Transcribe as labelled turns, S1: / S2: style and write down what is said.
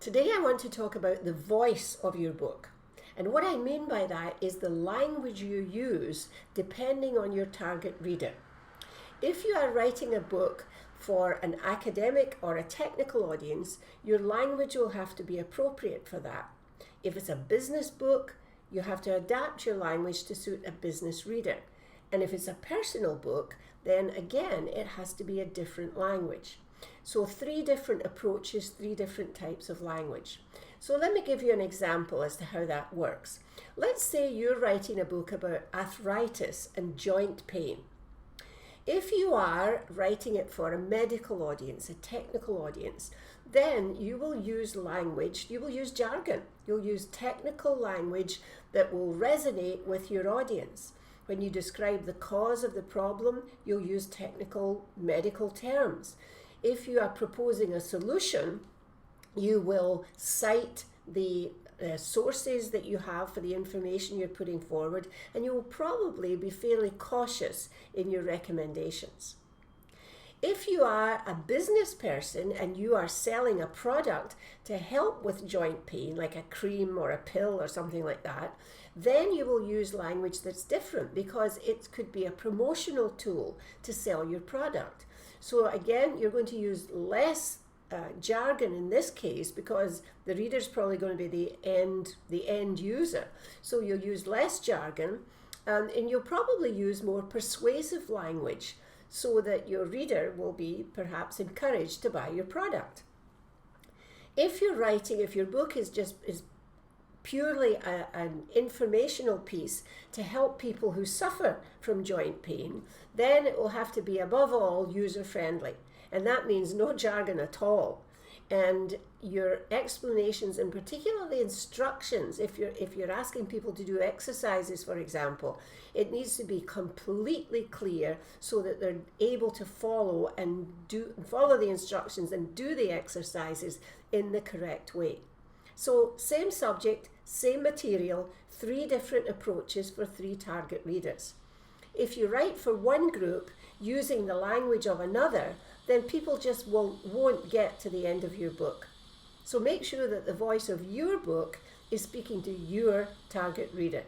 S1: Today I want to talk about the voice of your book. And what I mean by that is the language you use depending on your target reader. If you are writing a book for an academic or a technical audience, your language will have to be appropriate for that. If it's a business book, you have to adapt your language to suit a business reader. And if it's a personal book, then again, it has to be a different language. So 3 different approaches, 3 different types of language. So let me give you an example as to how that works. Let's say you're writing a book about arthritis and joint pain. If you are writing it for a medical audience, a technical audience, then you will use language, you will use jargon. You'll use technical language that will resonate with your audience. When you describe the cause of the problem, you'll use technical medical terms. If you are proposing a solution, you will cite the sources that you have for the information you're putting forward, and you will probably be fairly cautious in your recommendations. If you are a business person and you are selling a product to help with joint pain, like a cream or a pill or something like that, then you will use language that's different because it could be a promotional tool to sell your product. So again, you're going to use less jargon in this case because the reader's probably going to be the end user. So you'll use less jargon and you'll probably use more persuasive language so that your reader will be perhaps encouraged to buy your product. If your book is purely an informational piece to help people who suffer from joint pain, then it will have to be above all user-friendly. And that means no jargon at all. And your explanations, and particularly instructions, if you're asking people to do exercises, for example, it needs to be completely clear so that they're able to follow the instructions and do the exercises in the correct way. So same subject, same material, 3 different approaches for 3 target readers. If you write for one group using the language of another, then people just won't get to the end of your book. So make sure that the voice of your book is speaking to your target reader.